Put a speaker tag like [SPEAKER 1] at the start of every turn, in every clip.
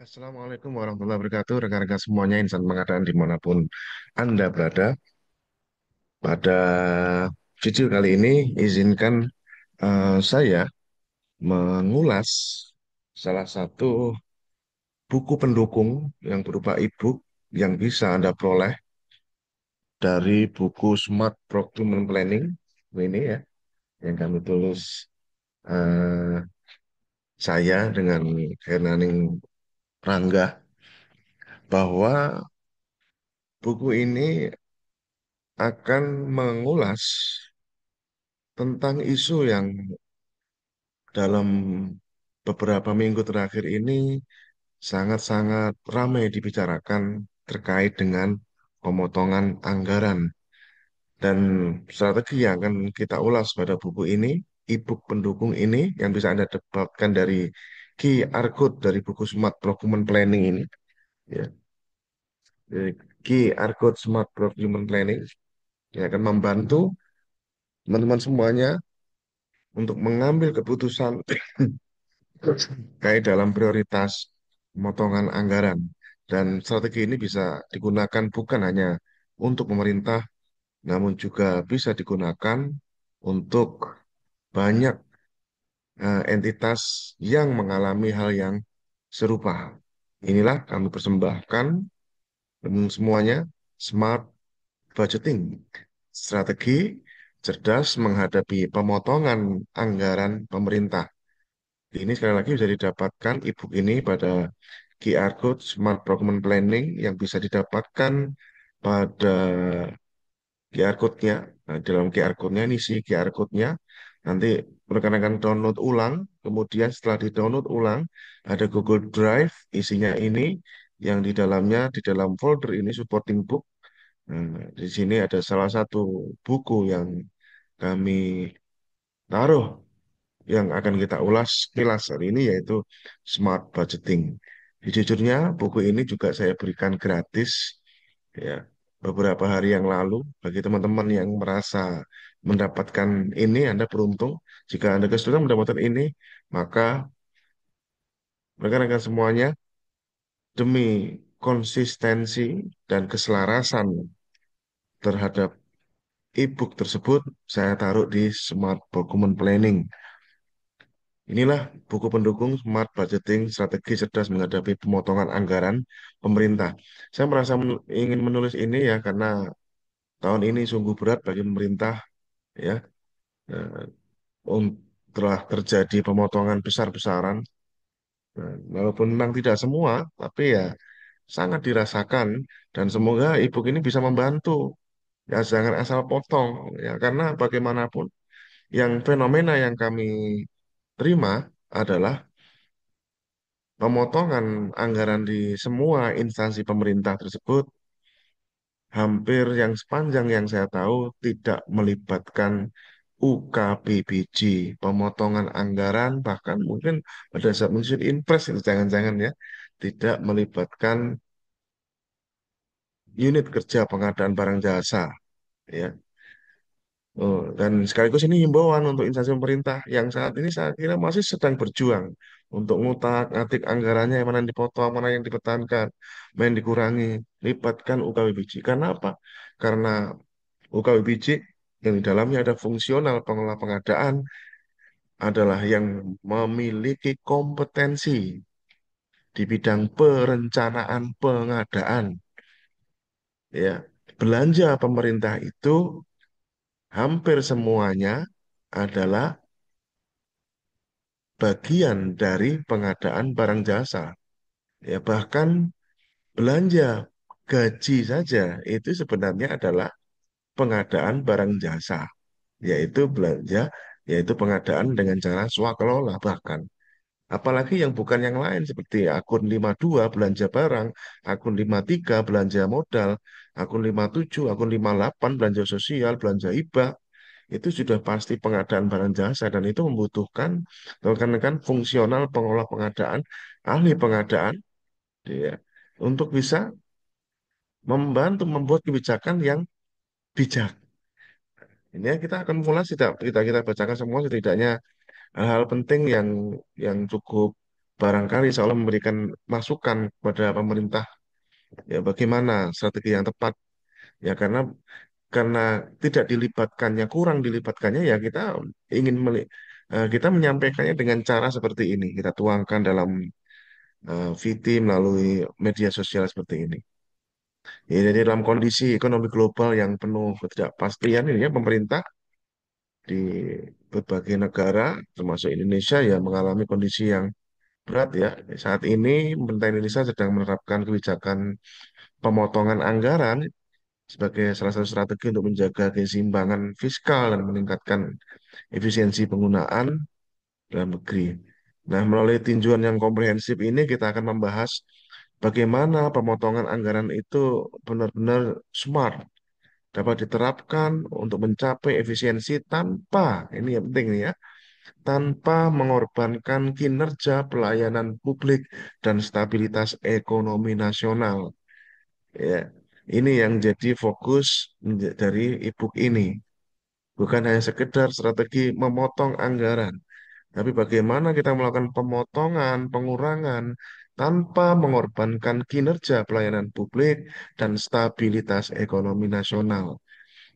[SPEAKER 1] Assalamualaikum warahmatullahi wabarakatuh, rekan-rekan semuanya, insan pengadaan dimanapun Anda berada. Pada video kali ini, izinkan saya mengulas salah satu buku pendukung yang berupa e-book yang bisa Anda peroleh dari buku Smart Procurement Planning ini ya, yang kami tulis eh, saya dengan Hernaning Rangga, bahwa buku ini akan mengulas tentang isu yang dalam beberapa minggu terakhir ini sangat-sangat ramai dibicarakan terkait dengan pemotongan anggaran dan strategi yang akan kita ulas pada buku ini, e-book pendukung ini yang bisa Anda dapatkan dari QR Code dari buku Smart Procurement Planning ini, ya, dari QR Code Smart Procurement Planning yang akan membantu teman-teman semuanya untuk mengambil keputusan terkait dalam prioritas pemotongan anggaran. Dan strategi ini bisa digunakan bukan hanya untuk pemerintah, namun juga bisa digunakan untuk banyak entitas yang mengalami hal yang serupa. Inilah kami persembahkan semuanya, Smart Budgeting, strategi cerdas menghadapi pemotongan anggaran pemerintah. Ini sekali lagi bisa didapatkan e-book ini pada QR Code Smart Document Planning yang bisa didapatkan pada QR Code-nya. Nah, dalam QR Code-nya ini isi QR Code-nya. Nanti rekan-rekan download ulang. Kemudian setelah di-download ulang, ada Google Drive isinya ini yang di dalamnya, di dalam folder ini supporting book. Nah, di sini ada salah satu buku yang kami taruh yang akan kita ulas kilas hari ini yaitu Smart Budgeting. Jujurnya buku ini juga saya berikan gratis ya beberapa hari yang lalu bagi teman-teman yang merasa mendapatkan ini. Anda beruntung jika Anda kesulitan mendapatkan ini, maka rekan-rekan semuanya, demi konsistensi dan keselarasan terhadap e-book tersebut, saya taruh di Smart Document Planning. Inilah buku pendukung Smart Budgeting, strategi cerdas menghadapi pemotongan anggaran pemerintah. Saya merasa ingin menulis ini ya karena tahun ini sungguh berat bagi pemerintah ya. Eh, telah terjadi pemotongan besar-besaran. Walaupun memang tidak semua, tapi ya sangat dirasakan dan semoga ibu ini bisa membantu. Ya jangan asal potong ya karena bagaimanapun yang fenomena yang kami terima adalah pemotongan anggaran di semua instansi pemerintah tersebut hampir yang sepanjang yang saya tahu tidak melibatkan UKBBJ, pemotongan anggaran bahkan mungkin pada saat menyusun impres itu jangan-jangan ya tidak melibatkan unit kerja pengadaan barang jasa ya. Oh, dan sekaligus ini himbauan untuk instansi pemerintah yang saat ini saya kira masih sedang berjuang untuk ngutak-ngatik anggarannya yang mana yang dipotong, mana yang dipertahankan, mana yang dikurangi, libatkan UKWBJ. Karena apa? Karena UKWBJ yang di dalamnya ada fungsional pengelola pengadaan adalah yang memiliki kompetensi di bidang perencanaan pengadaan. Ya, belanja pemerintah itu hampir semuanya adalah bagian dari pengadaan barang jasa. Ya, bahkan belanja gaji saja itu sebenarnya adalah pengadaan barang jasa, yaitu belanja, yaitu pengadaan dengan cara swakelola bahkan. Apalagi yang bukan yang lain seperti akun 52 belanja barang, akun 53 belanja modal, akun 57, akun 58 belanja sosial, belanja hibah, itu sudah pasti pengadaan barang jasa dan itu membutuhkan rekan-rekan fungsional pengelola pengadaan, ahli pengadaan, ya, untuk bisa membantu membuat kebijakan yang bijak. Ini ya, kita akan mulai tidak kita kita bacakan semua setidaknya hal-hal penting yang cukup barangkali seolah memberikan masukan kepada pemerintah ya bagaimana strategi yang tepat ya karena tidak dilibatkannya kurang dilibatkannya ya kita ingin kita menyampaikannya dengan cara seperti ini kita tuangkan dalam VT melalui media sosial seperti ini. Ya, jadi dalam kondisi ekonomi global yang penuh ketidakpastian ini ya pemerintah di berbagai negara termasuk Indonesia ya mengalami kondisi yang berat ya. Saat ini pemerintah Indonesia sedang menerapkan kebijakan pemotongan anggaran sebagai salah satu strategi untuk menjaga keseimbangan fiskal dan meningkatkan efisiensi penggunaan dalam negeri. Nah, melalui tinjauan yang komprehensif ini kita akan membahas bagaimana pemotongan anggaran itu benar-benar smart, dapat diterapkan untuk mencapai efisiensi tanpa, ini yang penting nih ya, tanpa mengorbankan kinerja pelayanan publik dan stabilitas ekonomi nasional. Ya, ini yang jadi fokus dari e-book ini. Bukan hanya sekedar strategi memotong anggaran, tapi bagaimana kita melakukan pemotongan, pengurangan tanpa mengorbankan kinerja pelayanan publik dan stabilitas ekonomi nasional.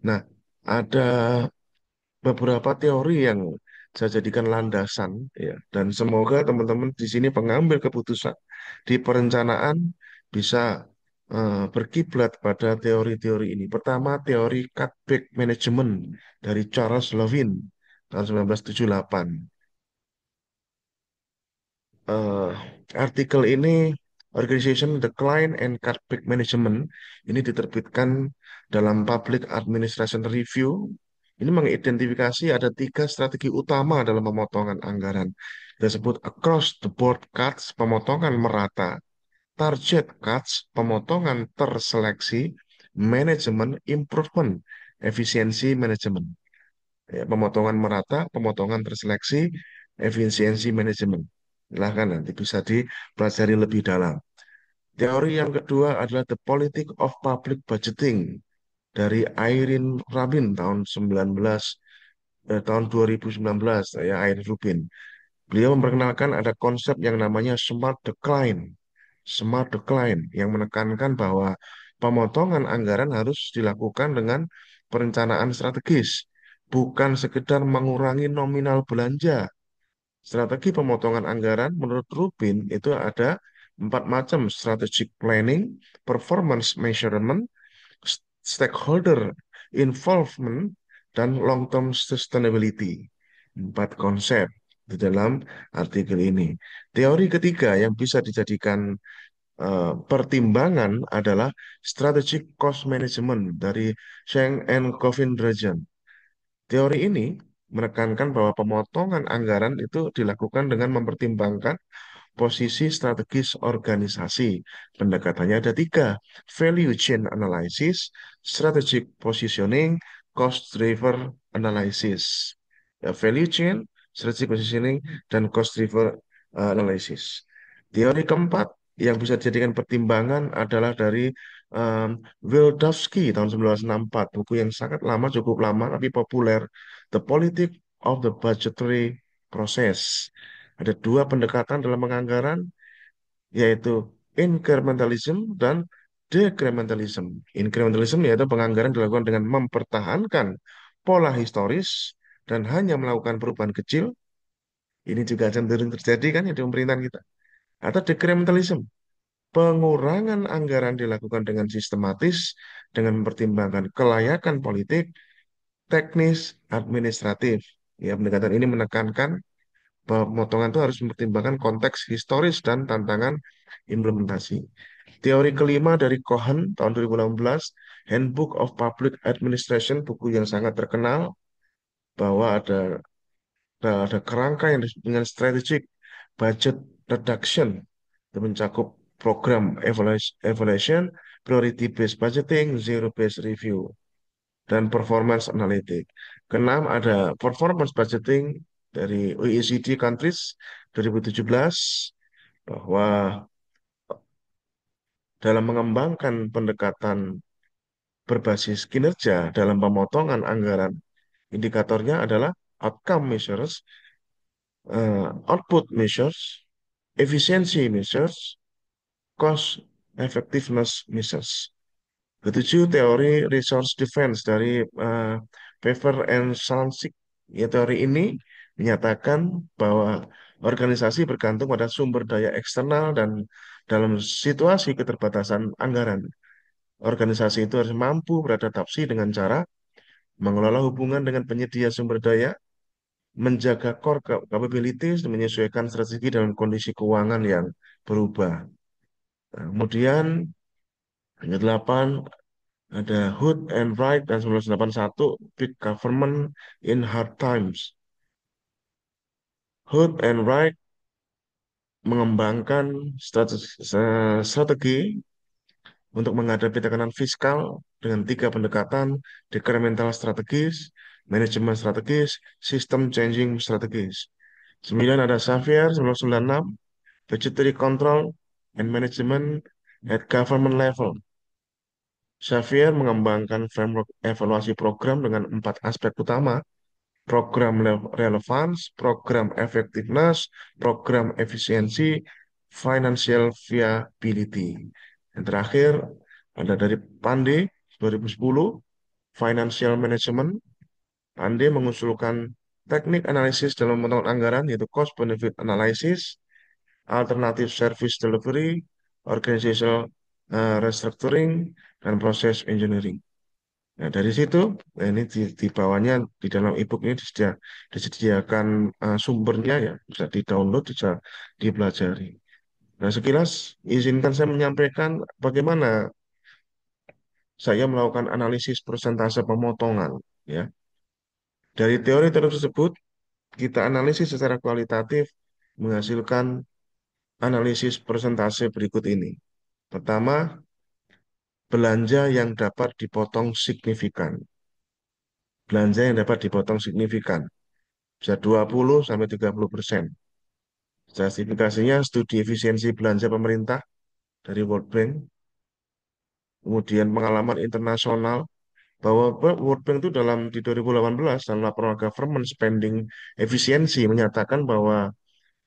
[SPEAKER 1] Nah, ada beberapa teori yang saya jadikan landasan ya dan semoga teman-teman di sini pengambil keputusan di perencanaan bisa berkiblat pada teori-teori ini. Pertama, teori cutback management dari Charles Levin tahun 1978. eh, Artikel ini Organization Decline and Cutback Management ini diterbitkan dalam Public Administration Review. Ini mengidentifikasi ada tiga strategi utama dalam pemotongan anggaran. Disebut across the board cuts, pemotongan merata, target cuts, pemotongan terseleksi, manajemen improvement, efisiensi manajemen. Ya, pemotongan merata, pemotongan terseleksi, efisiensi manajemen. Silahkan nanti bisa dipelajari lebih dalam. Teori yang kedua adalah The Politics of Public Budgeting dari Irene Rabin tahun 2019 ya Irene Rubin. Beliau memperkenalkan ada konsep yang namanya smart decline. Smart decline yang menekankan bahwa pemotongan anggaran harus dilakukan dengan perencanaan strategis, bukan sekedar mengurangi nominal belanja. Strategi pemotongan anggaran menurut Rubin itu ada empat macam: strategic planning, performance measurement, stakeholder involvement, dan long-term sustainability. Empat konsep di dalam artikel ini. Teori ketiga yang bisa dijadikan pertimbangan adalah strategic cost management dari Sheng and Govindrajan. Teori ini menekankan bahwa pemotongan anggaran itu dilakukan dengan mempertimbangkan posisi strategis organisasi. Pendekatannya ada tiga: value chain analysis, strategic positioning, cost driver analysis. Ya, value chain, strategic positioning, dan cost driver analysis. Teori keempat yang bisa dijadikan pertimbangan adalah dari um, Wildavsky tahun 1964, buku yang sangat lama, cukup lama, tapi populer. The Politics of the Budgetary Process. Ada dua pendekatan dalam penganggaran, yaitu incrementalism dan decrementalism. Incrementalism yaitu penganggaran dilakukan dengan mempertahankan pola historis dan hanya melakukan perubahan kecil. Ini juga cenderung terjadi kan ya di pemerintahan kita. Atau decrementalism, pengurangan anggaran dilakukan dengan sistematis dengan mempertimbangkan kelayakan politik, teknis, administratif. Ya, pendekatan ini menekankan pemotongan itu harus mempertimbangkan konteks historis dan tantangan implementasi. Teori kelima dari Cohen tahun 2016, Handbook of Public Administration, buku yang sangat terkenal, bahwa ada kerangka yang disebut dengan strategic budget reduction itu mencakup program evaluation, priority based budgeting, zero based review, dan performance analytic. Keenam ada performance budgeting dari OECD countries 2017 bahwa dalam mengembangkan pendekatan berbasis kinerja dalam pemotongan anggaran, indikatornya adalah outcome measures, output measures, efficiency measures, cost effectiveness measures. Ketujuh, teori resource defense dari Pfeffer and Salmsic. Ya, teori ini menyatakan bahwa organisasi bergantung pada sumber daya eksternal dan dalam situasi keterbatasan anggaran. Organisasi itu harus mampu beradaptasi dengan cara mengelola hubungan dengan penyedia sumber daya, menjaga core capabilities, dan menyesuaikan strategi dalam kondisi keuangan yang berubah. Nah, kemudian yang kedelapan ada Hood and Wright dan 1981 Big Government in Hard Times. Hood and Wright mengembangkan strategi untuk menghadapi tekanan fiskal dengan tiga pendekatan: decremental strategis, manajemen strategis, system changing strategis. Sembilan ada Xavier 1996 budgetary control and management at government level. Xavier mengembangkan framework evaluasi program dengan empat aspek utama: program relevance, program effectiveness, program efisiensi, financial viability. Yang terakhir ada dari Pande 2010, financial management. Pande mengusulkan teknik analisis dalam memotong anggaran yaitu cost benefit analysis, alternative service delivery, organizational restructuring, dan proses engineering. Nah, dari situ, nah ini di bawahnya di dalam e-book ini disediakan sumbernya ya, bisa di-download, bisa dipelajari. Nah, sekilas izinkan saya menyampaikan bagaimana saya melakukan analisis persentase pemotongan ya. Dari teori tersebut, kita analisis secara kualitatif menghasilkan analisis persentase berikut ini. Pertama, belanja yang dapat dipotong signifikan. Belanja yang dapat dipotong signifikan. Bisa 20 sampai 30%. Justifikasinya studi efisiensi belanja pemerintah dari World Bank, kemudian pengalaman internasional bahwa World Bank itu di 2018 dalam laporan government spending efisiensi menyatakan bahwa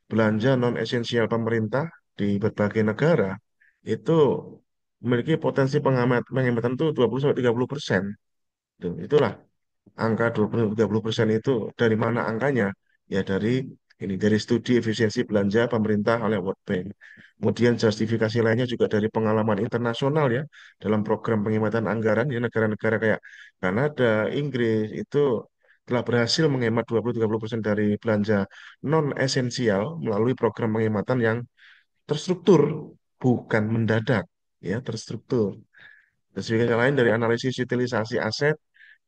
[SPEAKER 1] belanja non esensial pemerintah di berbagai negara itu memiliki potensi penghematan itu 20 sampai 30%. Itulah angka 20-30% itu dari mana angkanya? Ya dari studi efisiensi belanja pemerintah oleh World Bank. Kemudian justifikasi lainnya juga dari pengalaman internasional ya dalam program penghematan anggaran ya negara-negara kayak Kanada, Inggris itu telah berhasil menghemat 20-30% dari belanja non esensial melalui program penghematan yang terstruktur, bukan mendadak ya, terstruktur. Justifikasi lain dari analisis utilisasi aset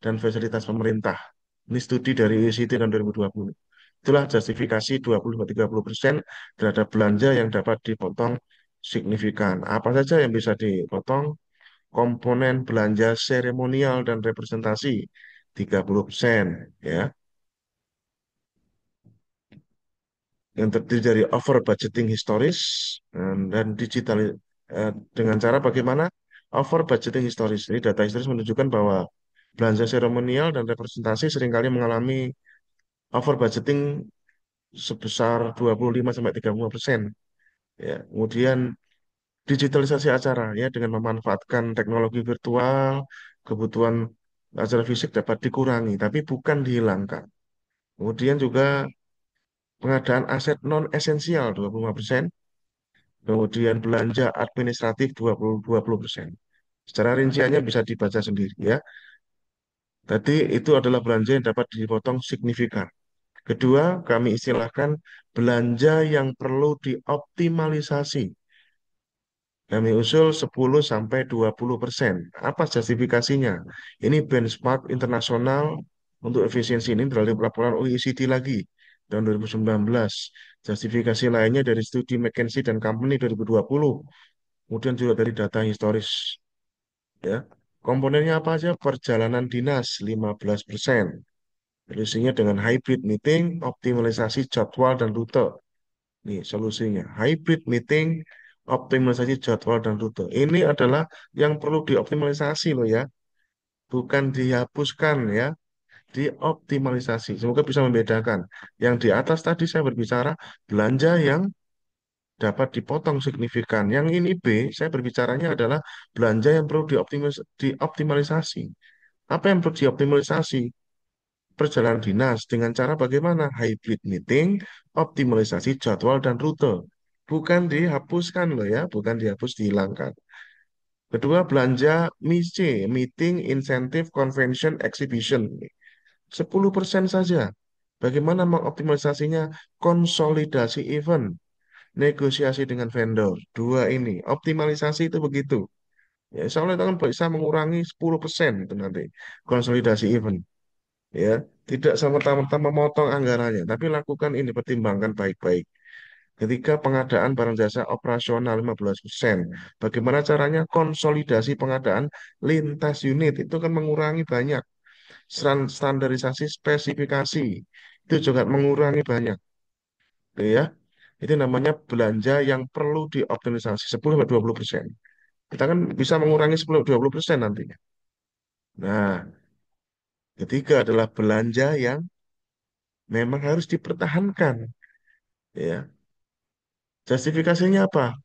[SPEAKER 1] dan fasilitas pemerintah. Ini studi dari ICT tahun 2020. Itulah justifikasi 20-30% terhadap belanja yang dapat dipotong signifikan. Apa saja yang bisa dipotong? Komponen belanja seremonial dan representasi 30%, ya. Yang terdiri dari over budgeting historis dan digital dengan cara bagaimana over budgeting historis. Ini data historis menunjukkan bahwa belanja seremonial dan representasi seringkali mengalami over budgeting sebesar 25-35%. Ya, kemudian digitalisasi acara ya dengan memanfaatkan teknologi virtual, kebutuhan acara fisik dapat dikurangi tapi bukan dihilangkan. Kemudian juga pengadaan aset non esensial 25%, kemudian belanja administratif 20%. Secara rinciannya bisa dibaca sendiri ya. Tadi itu adalah belanja yang dapat dipotong signifikan. Kedua, kami istilahkan belanja yang perlu dioptimalisasi. Kami usul 10 sampai 20%. Apa justifikasinya? Ini benchmark internasional untuk efisiensi ini dari laporan OECD lagi tahun 2019. Justifikasi lainnya dari studi McKinsey dan Company 2020. Kemudian juga dari data historis. Ya. Komponennya apa aja? Perjalanan dinas 15%. Solusinya dengan hybrid meeting, optimalisasi jadwal dan rute. Nih solusinya. Hybrid meeting, optimalisasi jadwal dan rute. Ini adalah yang perlu dioptimalisasi loh ya. Bukan dihapuskan ya. Dioptimalisasi. Semoga bisa membedakan. Yang di atas tadi saya berbicara belanja yang dapat dipotong signifikan. Yang ini B, saya berbicaranya adalah belanja yang perlu dioptimalisasi. Apa yang perlu dioptimalisasi? Perjalanan dinas dengan cara bagaimana? Hybrid meeting, optimalisasi jadwal dan rute. Bukan dihapuskan loh ya, bukan dihapus, dihilangkan. Kedua, belanja MIC, Meeting, Incentive, Convention, Exhibition. 10% saja. Bagaimana mengoptimalisasinya? Konsolidasi event, negosiasi dengan vendor. Dua ini, optimalisasi itu begitu. Ya, insya Allah itu kan bisa mengurangi 10% itu nanti. Konsolidasi event. Ya, tidak serta-merta memotong anggarannya, tapi lakukan ini, pertimbangkan baik-baik. Ketika pengadaan barang jasa operasional 15%, bagaimana caranya konsolidasi pengadaan lintas unit itu kan mengurangi banyak. Standarisasi spesifikasi itu juga mengurangi banyak, ya. Itu namanya belanja yang perlu dioptimalisasi 10-20%. Kita kan bisa mengurangi 10-20% nantinya. Nah, ketiga adalah belanja yang memang harus dipertahankan, ya. Justifikasinya apa?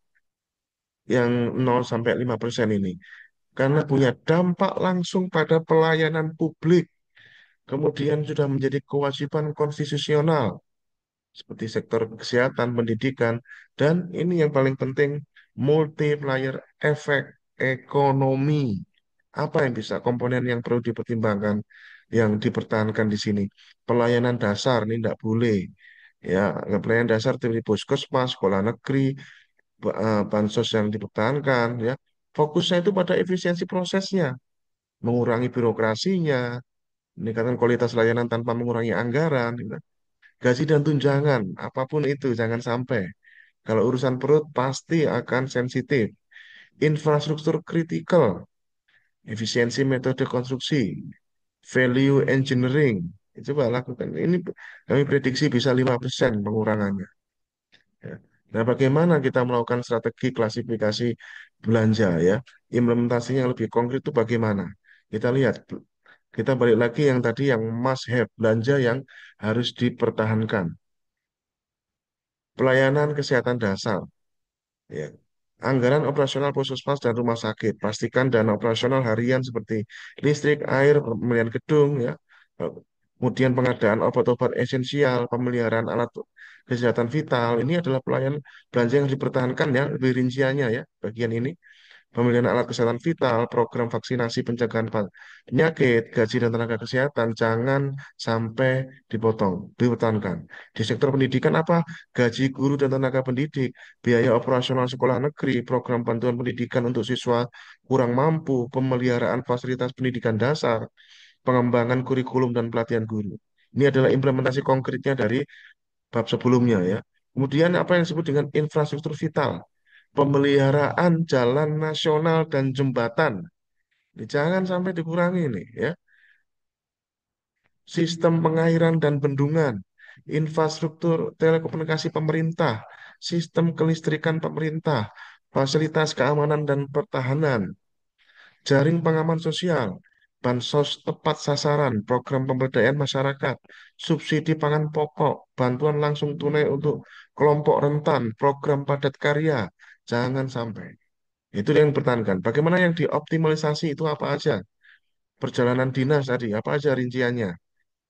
[SPEAKER 1] Yang 0-5% ini. Karena punya dampak langsung pada pelayanan publik. Kemudian sudah menjadi kewajiban konstitusional. Seperti sektor kesehatan, pendidikan, dan ini yang paling penting, multiplier efek ekonomi. Apa yang bisa, komponen yang perlu dipertimbangkan, yang dipertahankan di sini? Pelayanan dasar, ini tidak boleh. Ya, pelayanan dasar seperti puskesmas, sekolah negeri, bansos yang dipertahankan, ya. Fokusnya itu pada efisiensi prosesnya, mengurangi birokrasinya, meningkatkan kualitas layanan tanpa mengurangi anggaran, gitu. Gaji dan tunjangan, apapun itu, jangan sampai. Kalau urusan perut pasti akan sensitif. Infrastruktur kritikal, efisiensi metode konstruksi, value engineering. Coba lakukan. Ini kami prediksi bisa 5% pengurangannya. Ya. Nah, bagaimana kita melakukan strategi klasifikasi belanja ya? Implementasinya yang lebih konkret itu bagaimana? Kita lihat, kita balik lagi yang tadi yang must have, belanja yang harus dipertahankan. Pelayanan kesehatan dasar, ya. Anggaran operasional puskesmas dan rumah sakit. Pastikan dana operasional harian seperti listrik, air, pembelian gedung, ya. Kemudian pengadaan obat-obat esensial, pemeliharaan alat kesehatan vital. Ini adalah pelayanan belanja yang dipertahankan ya, lebih rinciannya ya, bagian ini. Pembelian alat kesehatan vital, program vaksinasi pencegahan penyakit, gaji dan tenaga kesehatan, jangan sampai dipotong, dipertahankan. Di sektor pendidikan apa? Gaji guru dan tenaga pendidik, biaya operasional sekolah negeri, program bantuan pendidikan untuk siswa kurang mampu, pemeliharaan fasilitas pendidikan dasar, pengembangan kurikulum dan pelatihan guru. Ini adalah implementasi konkretnya dari bab sebelumnya ya. Kemudian apa yang disebut dengan infrastruktur vital? Pemeliharaan jalan nasional dan jembatan. Ini jangan sampai dikurangi nih ya. Sistem pengairan dan bendungan, infrastruktur telekomunikasi pemerintah, sistem kelistrikan pemerintah, fasilitas keamanan dan pertahanan, jaring pengaman sosial, bansos tepat sasaran, program pemberdayaan masyarakat, subsidi pangan pokok, bantuan langsung tunai untuk kelompok rentan, program padat karya. Jangan sampai. Itu yang dipertahankan. Bagaimana yang dioptimalisasi itu apa aja? Perjalanan dinas tadi, apa aja rinciannya?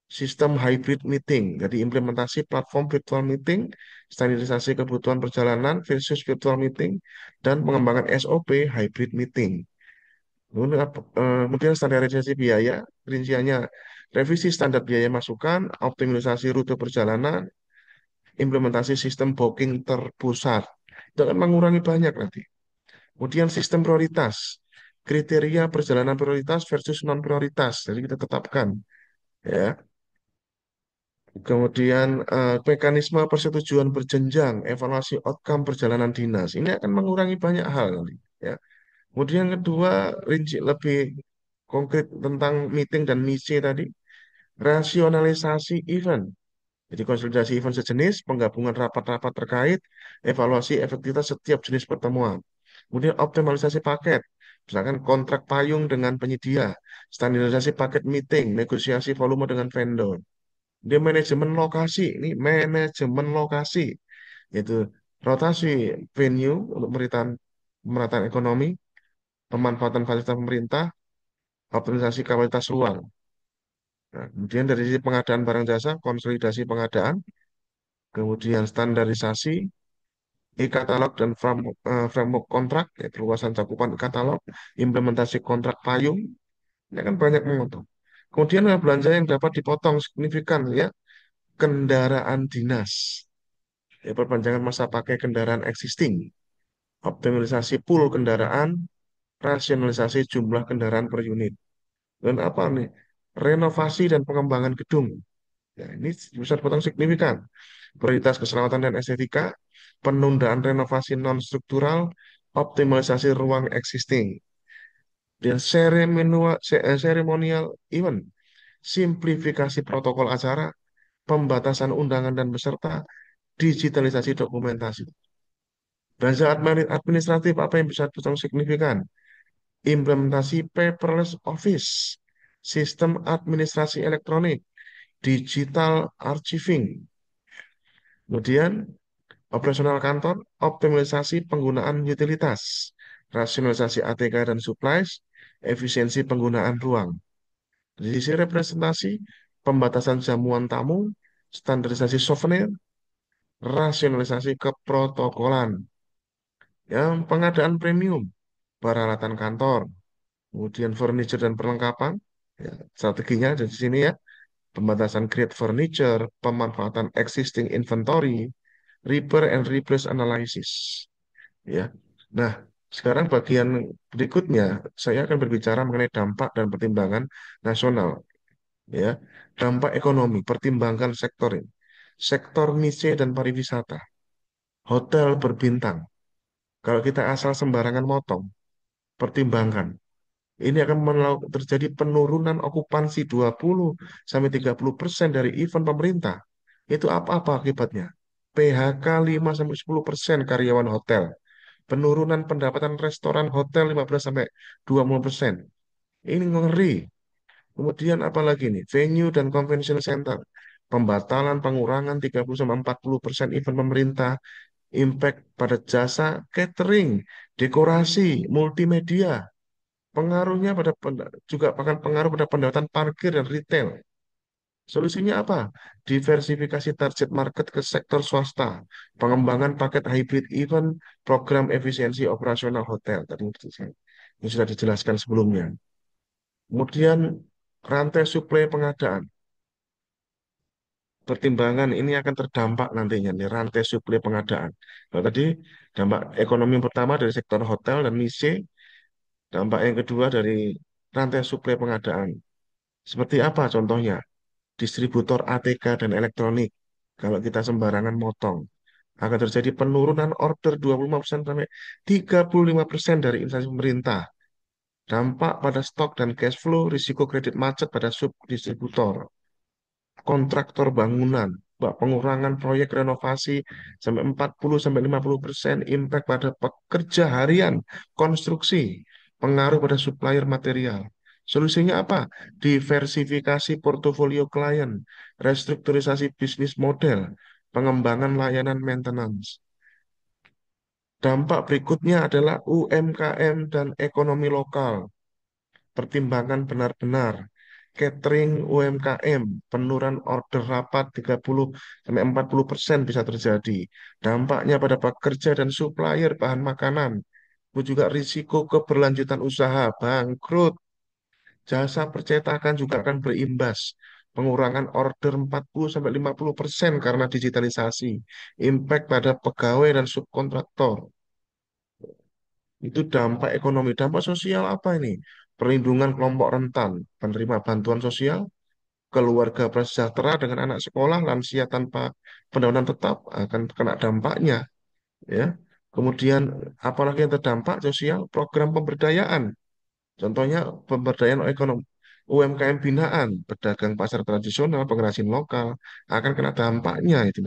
[SPEAKER 1] Sistem hybrid meeting, jadi implementasi platform virtual meeting, standarisasi kebutuhan perjalanan versus virtual meeting, dan pengembangan SOP hybrid meeting. Kemudian standarisasi biaya, rinciannya revisi standar biaya masukan, optimalisasi rute perjalanan, implementasi sistem booking terpusat. Itu akan mengurangi banyak nanti. Kemudian sistem prioritas, kriteria perjalanan prioritas versus non prioritas. Jadi kita tetapkan, ya. Kemudian mekanisme persetujuan berjenjang, evaluasi outcome perjalanan dinas. Ini akan mengurangi banyak hal nanti, ya. Kemudian yang kedua, rinci lebih konkret tentang meeting dan misi tadi, rasionalisasi event. Jadi konsolidasi event sejenis, penggabungan rapat-rapat terkait, evaluasi efektivitas setiap jenis pertemuan. Kemudian optimalisasi paket, misalkan kontrak payung dengan penyedia, standarisasi paket meeting, negosiasi volume dengan vendor. Dia manajemen lokasi, ini manajemen lokasi, yaitu rotasi venue untuk pemerataan ekonomi, pemanfaatan fasilitas pemerintah, optimalisasi kapasitas ruang. Nah, kemudian dari sisi pengadaan barang jasa, konsolidasi pengadaan, kemudian standarisasi, e-katalog dan framework kontrak, ya, perluasan cakupan e-katalog, implementasi kontrak payung, ini kan banyak memotong. Kemudian belanja yang dapat dipotong signifikan ya, kendaraan dinas, ya, perpanjangan masa pakai kendaraan existing, optimalisasi pool kendaraan, rasionalisasi jumlah kendaraan per unit. Dan apa nih? Renovasi dan pengembangan gedung. Ya, ini bisa dipotong signifikan. Prioritas keselamatan dan estetika, penundaan renovasi non-struktural, optimalisasi ruang existing, dan seremonial event, simplifikasi protokol acara, pembatasan undangan dan peserta, digitalisasi dokumentasi. Belanja administratif apa yang bisa dipotong signifikan? Implementasi paperless office, sistem administrasi elektronik, digital archiving. Kemudian operasional kantor, optimalisasi penggunaan utilitas, rasionalisasi ATK dan supplies, efisiensi penggunaan ruang. Di sisi representasi, pembatasan jamuan tamu, standarisasi souvenir, rasionalisasi keprotokolan, yang pengadaan premium, peralatan kantor, kemudian furniture dan perlengkapan, ya, strateginya ada di sini ya, pembatasan create furniture, pemanfaatan existing inventory, repair and replace analysis, ya. Nah, sekarang bagian berikutnya saya akan berbicara mengenai dampak dan pertimbangan nasional, ya. Dampak ekonomi, pertimbangkan sektor ini. Sektor niche dan pariwisata, hotel berbintang. Kalau kita asal sembarangan motong, pertimbangkan. Ini akan terjadi penurunan okupansi 20 sampai 30% dari event pemerintah. Itu apa-apa akibatnya? PHK 5 sampai 10% karyawan hotel. Penurunan pendapatan restoran hotel 15 sampai 20%. Ini ngeri. Kemudian apalagi nih? Venue dan convention center. Pembatalan pengurangan 30 sampai 40% event pemerintah. Impact pada jasa catering, dekorasi, multimedia. Pengaruhnya juga akan pengaruh pada pendapatan parkir dan retail. Solusinya apa? Diversifikasi target market ke sektor swasta, pengembangan paket hybrid event, program efisiensi operasional hotel. Tadi yang sudah dijelaskan sebelumnya. Kemudian rantai suplai pengadaan. Pertimbangan ini akan terdampak nantinya nih rantai suplai pengadaan. Kalau tadi dampak ekonomi yang pertama dari sektor hotel dan niche, dampak yang kedua dari rantai suplai pengadaan. Seperti apa contohnya? Distributor ATK dan elektronik. Kalau kita sembarangan motong, akan terjadi penurunan order 25% sampai 35% dari instansi pemerintah. Dampak pada stok dan cash flow, risiko kredit macet pada subdistributor, kontraktor bangunan, pengurangan proyek renovasi sampai 40 sampai 50%, impact pada pekerja harian, konstruksi, pengaruh pada supplier material. Solusinya apa? Diversifikasi portofolio klien, restrukturisasi bisnis model, pengembangan layanan maintenance. Dampak berikutnya adalah UMKM dan ekonomi lokal. Pertimbangan benar-benar. Catering UMKM, penurunan order rapat 30 sampai 40% bisa terjadi. Dampaknya pada pekerja dan supplier bahan makanan. Itu juga risiko keberlanjutan usaha, bangkrut. Jasa percetakan juga akan berimbas. Pengurangan order 40 sampai 50% karena digitalisasi. Impact pada pegawai dan subkontraktor. Itu dampak ekonomi. Dampak sosial apa ini? Perlindungan kelompok rentan, penerima bantuan sosial, keluarga prasejahtera dengan anak sekolah, lansia tanpa pendapatan tetap akan kena dampaknya, ya. Kemudian apalagi yang terdampak sosial, program pemberdayaan. Contohnya pemberdayaan ekonomi UMKM binaan, pedagang pasar tradisional, pengrajin lokal akan kena dampaknya itu.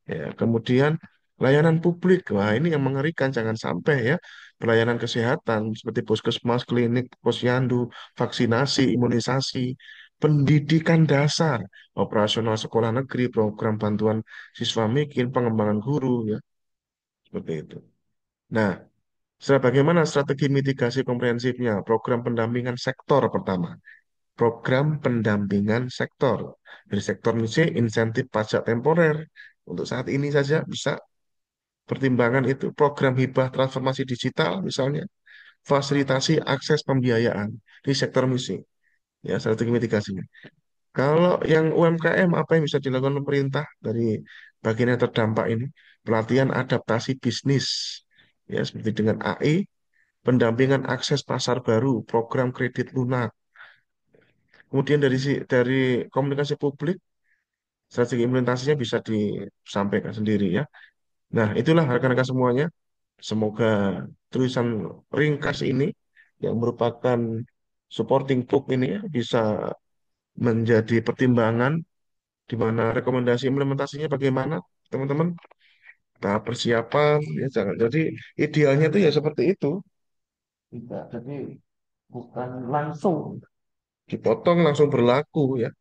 [SPEAKER 1] Ya, kemudian layanan publik, wah ini yang mengerikan, jangan sampai ya pelayanan kesehatan seperti puskesmas, klinik, posyandu, vaksinasi, imunisasi, pendidikan dasar, operasional sekolah negeri, program bantuan siswa miskin, pengembangan guru, ya. Seperti itu. Nah, bagaimana strategi mitigasi komprehensifnya? Program pendampingan sektor pertama. Program pendampingan sektor. Dari sektor musik, insentif pajak temporer. Untuk saat ini saja bisa pertimbangan itu. Program hibah transformasi digital misalnya. Fasilitasi akses pembiayaan di sektor musik. Ya, strategi mitigasinya. Kalau yang UMKM, apa yang bisa dilakukan pemerintah dari bagian yang terdampak ini? Pelatihan adaptasi bisnis. Ya, seperti dengan AI, pendampingan akses pasar baru, program kredit lunak. Kemudian dari komunikasi publik, strategi implementasinya bisa disampaikan sendiri ya. Nah, itulah rekan-rekan semuanya. Semoga tulisan ringkas ini yang merupakan supporting book ini ya, bisa menjadi pertimbangan di mana rekomendasi implementasinya bagaimana, teman-teman. Tahap persiapan ya jangan. Jadi idealnya itu ya seperti itu. Tidak, jadi bukan langsung dipotong langsung berlaku ya.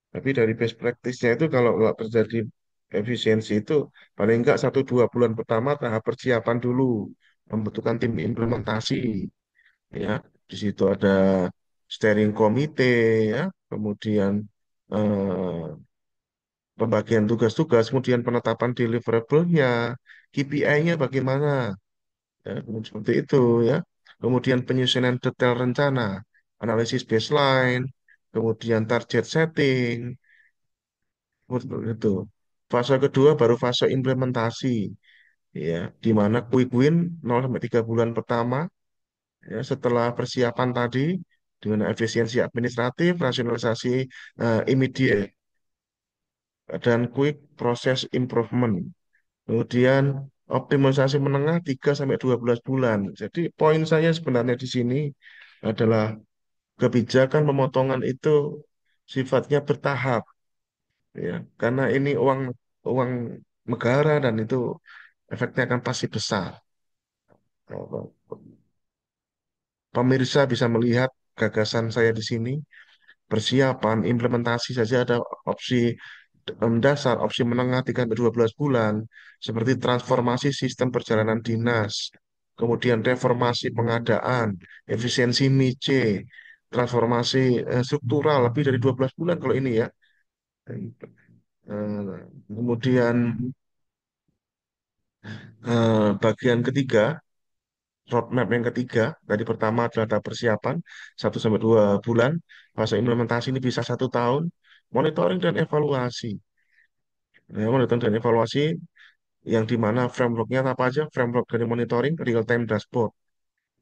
[SPEAKER 1] Tapi dari best practice-nya itu kalau nggak terjadi efisiensi itu paling nggak 1-2 bulan pertama tahap persiapan dulu, membutuhkan tim implementasi ya. Di situ ada steering committee ya, kemudian eh, pembagian tugas-tugas, kemudian penetapan deliverable-nya, KPI-nya bagaimana, ya, kemudian seperti itu ya. Kemudian penyusunan detail rencana, analisis baseline, kemudian target setting, seperti itu. Fase kedua baru fase implementasi, ya, di mana quick win 0-3 bulan pertama, ya, setelah persiapan tadi, dengan efisiensi administratif, rasionalisasi immediate, dan quick process improvement. Kemudian optimalisasi menengah 3-12 bulan. Jadi poin saya sebenarnya di sini adalah kebijakan pemotongan itu sifatnya bertahap ya. Karena ini uang uang negara dan itu efeknya akan pasti besar. Pemirsa bisa melihat gagasan saya di sini, persiapan, implementasi saja ada opsi dasar, opsi menengah 3-12 bulan, seperti transformasi sistem perjalanan dinas, kemudian reformasi pengadaan, efisiensi MIC, transformasi struktural lebih dari 12 bulan kalau ini ya. Kemudian bagian ketiga, roadmap yang ketiga, tadi pertama adalah tahap persiapan 1-2 bulan, fase implementasi ini bisa 1 tahun, monitoring dan evaluasi. Ya, monitoring dan evaluasi yang di mana frameworknya apa aja, framework dari monitoring, real time dashboard.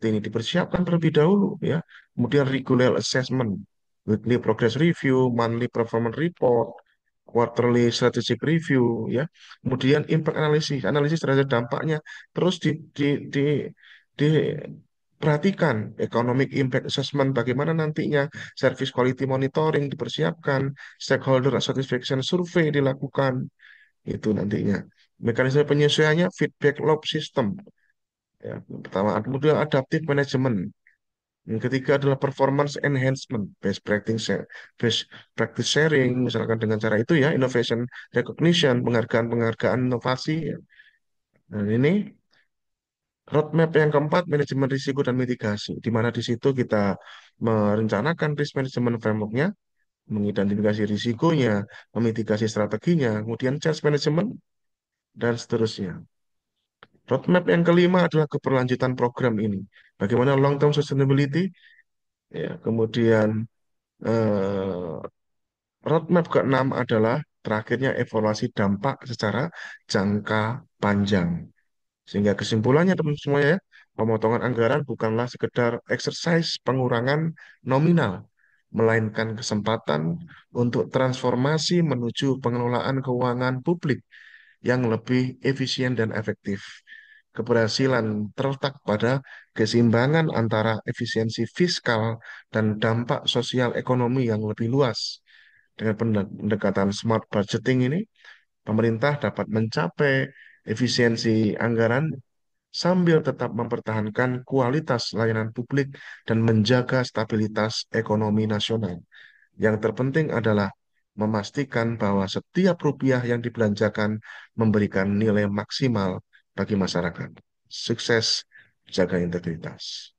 [SPEAKER 1] Ini dipersiapkan terlebih dahulu ya. Kemudian regular assessment, weekly progress review, monthly performance report, quarterly strategic review ya. Kemudian impact analysis, analisis terhadap dampaknya terus diperhatikan. Economic impact assessment, bagaimana nantinya service quality monitoring dipersiapkan, stakeholder satisfaction survey dilakukan, itu nantinya. Mekanisme penyesuaiannya feedback loop system. Ya, pertama, kemudian adaptive management. Yang ketiga adalah performance enhancement, best practice sharing, misalkan dengan cara itu ya, innovation recognition, penghargaan-penghargaan inovasi. Ya. Dan ini roadmap yang keempat, manajemen risiko dan mitigasi, di mana di situ kita merencanakan risk management framework-nya, mengidentifikasi risikonya, memitigasi strateginya, kemudian change management, dan seterusnya. Roadmap yang kelima adalah keberlanjutan program ini. Bagaimana long term sustainability, ya, kemudian eh, roadmap keenam adalah terakhirnya evaluasi dampak secara jangka panjang. Sehingga kesimpulannya teman-teman semua ya, pemotongan anggaran bukanlah sekedar exercise pengurangan nominal, melainkan kesempatan untuk transformasi menuju pengelolaan keuangan publik yang lebih efisien dan efektif. Keberhasilan terletak pada keseimbangan antara efisiensi fiskal dan dampak sosial ekonomi yang lebih luas. Dengan pendekatan smart budgeting ini, pemerintah dapat mencapai efisiensi anggaran sambil tetap mempertahankan kualitas layanan publik dan menjaga stabilitas ekonomi nasional. Yang terpenting adalah memastikan bahwa setiap rupiah yang dibelanjakan memberikan nilai maksimal bagi masyarakat. Sukses, jaga integritas.